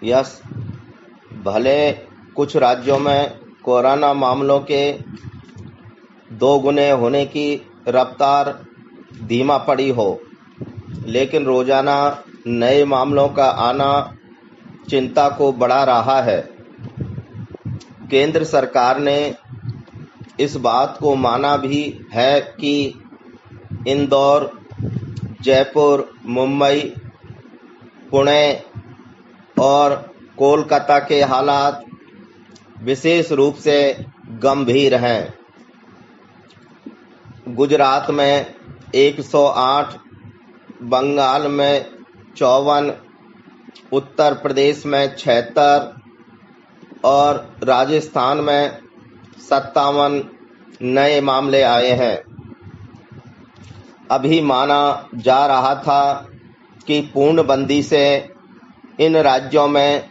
Yes, भले कुछ राज्यों में कोरोना मामलों के 2 गुने होने की रफ्तार धीमा पड़ी हो, लेकिन रोजाना नए मामलों का आना चिंता को बढ़ा रहा है। केंद्र सरकार ने इस बात को माना भी है कि इंदौर, जयपुर, मुंबई, पुणे और कोलकाता के हालात विशेष रूप से गंभीर हैं। गुजरात में 108, बंगाल में 54, उत्तर प्रदेश में 76 और राजस्थान में 57 नए मामले आए हैं। अभी माना जा रहा था कि पूर्णबंदी से इन राज्यों में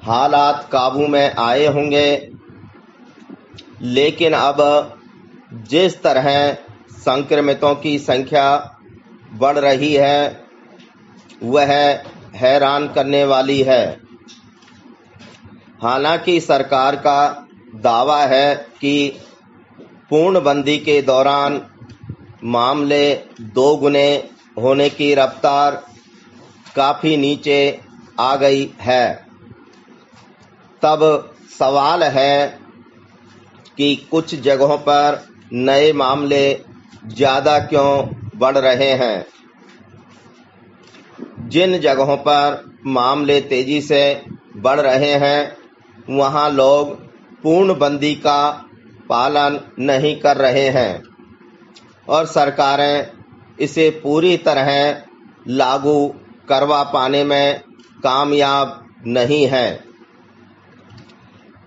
हालात काबू में आए होंगे, लेकिन अब जिस तरह संक्रमितों की संख्या बढ़ रही है वह हैरान करने वाली है। हालांकि सरकार का दावा है कि पूर्णबंदी के दौरान मामले 2 गुने होने की रफ्तार काफी नीचे आ गई है। तब सवाल है कि कुछ जगहों पर नए मामले ज्यादा क्यों बढ़ रहे हैं। जिन जगहों पर मामले तेजी से बढ़ रहे हैं वहां लोग पूर्णबंदी का पालन नहीं कर रहे हैं और सरकारें इसे पूरी तरह लागू करवा पाने में कामयाब नहीं है।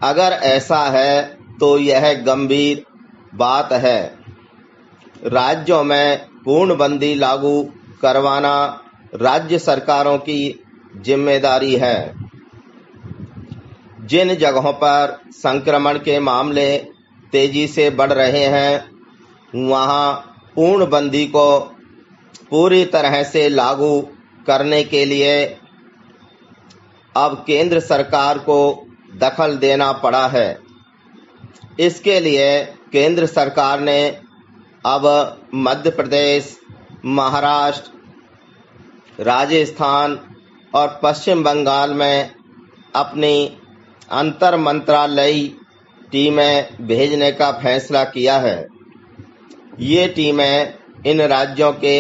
अगर ऐसा है तो यह गंभीर बात है। राज्यों में पूर्णबंदी लागू करवाना राज्य सरकारों की जिम्मेदारी है। जिन जगहों पर संक्रमण के मामले तेजी से बढ़ रहे हैं वहां पूर्णबंदी को पूरी तरह से लागू करने के लिए अब केंद्र सरकार को दखल देना पड़ा है। इसके लिए केंद्र सरकार ने अब मध्य प्रदेश, महाराष्ट्र, राजस्थान और पश्चिम बंगाल में अपनी अंतर मंत्रालयी टीमें भेजने का फैसला किया है। ये टीमें इन राज्यों के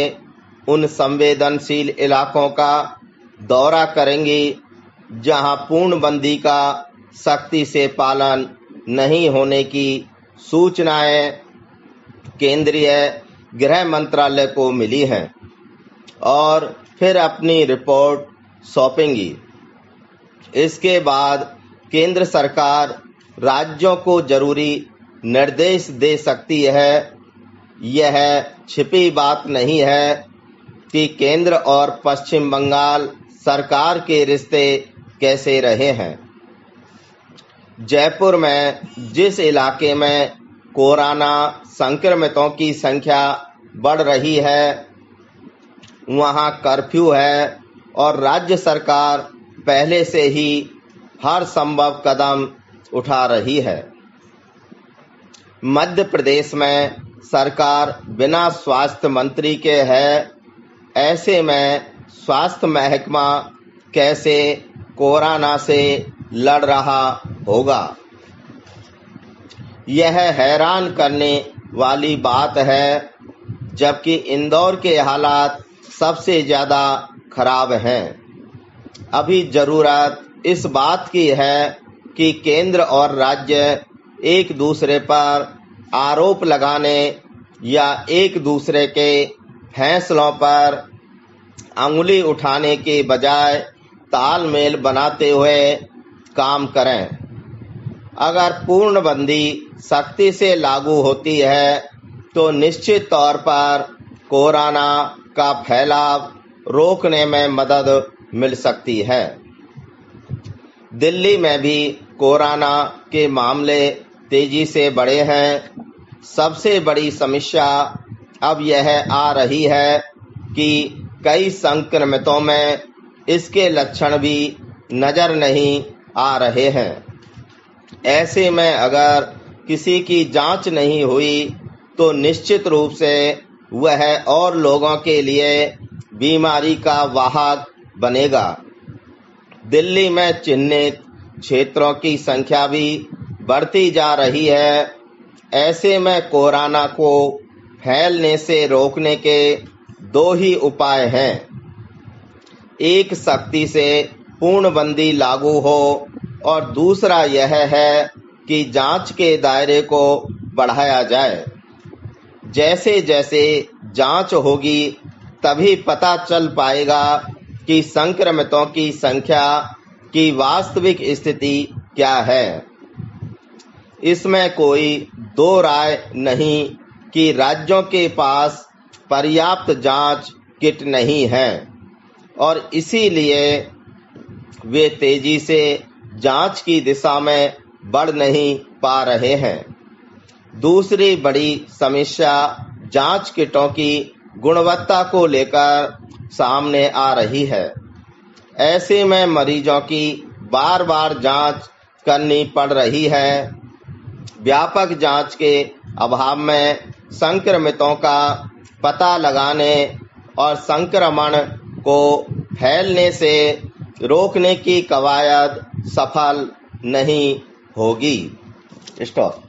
उन संवेदनशील इलाकों का दौरा करेंगी जहां पूर्णबंदी का सख्ती से पालन नहीं होने की सूचनाएं केंद्रीय गृह मंत्रालय को मिली हैं और फिर अपनी रिपोर्ट सौंपेंगी। इसके बाद केंद्र सरकार राज्यों को जरूरी निर्देश दे सकती है। यह छिपी बात नहीं है कि केंद्र और पश्चिम बंगाल सरकार के रिश्ते कैसे रहे हैं। जयपुर में जिस इलाके में कोरोना संक्रमितों की संख्या बढ़ रही है वहां कर्फ्यू है और राज्य सरकार पहले से ही हर संभव कदम उठा रही है। मध्य प्रदेश में सरकार बिना स्वास्थ्य मंत्री के है। ऐसे में स्वास्थ्य महकमा कैसे कोरोना से लड़ रहा होगा। यह हैरान करने वाली बात है, जबकि इंदौर के हालात सबसे ज्यादा खराब हैं। अभी जरूरत इस बात की है कि केंद्र और राज्य एक दूसरे पर आरोप लगाने या एक दूसरे के फैसलों पर अंगुली उठाने के बजाय तालमेल बनाते हुए काम करें। अगर पूर्णबंदी सख्ती से लागू होती है तो निश्चित तौर पर कोरोना का फैलाव रोकने में मदद मिल सकती है। दिल्ली में भी कोरोना के मामले तेजी से बढ़े हैं। सबसे बड़ी समस्या अब यह आ रही है कि कई संक्रमितों में इसके लक्षण भी नजर नहीं आ रहे हैं। ऐसे में अगर किसी की जांच नहीं हुई तो निश्चित रूप से वह और लोगों के लिए बीमारी का वाहक बनेगा। दिल्ली में चिन्हित क्षेत्रों की संख्या भी बढ़ती जा रही है। ऐसे में कोरोना को फैलने से रोकने के दो ही उपाय हैं। एक, सख्ती से पूर्णबंदी लागू हो और दूसरा यह है कि जांच के दायरे को बढ़ाया जाए। जैसे जैसे जांच होगी तभी पता चल पाएगा कि संक्रमितों की संख्या की वास्तविक स्थिति क्या है। इसमें कोई दो राय नहीं कि राज्यों के पास पर्याप्त जांच किट नहीं है और इसीलिए वे तेजी से जांच की दिशा में बढ़ नहीं पा रहे हैं। दूसरी बड़ी समस्या जांच किटों की गुणवत्ता को लेकर सामने आ रही है। ऐसे में मरीजों की बार बार जांच करनी पड़ रही है। व्यापक जांच के अभाव में संक्रमितों का पता लगाने और संक्रमण को फैलने से रोकने की कवायद सफल नहीं होगी। स्टॉप।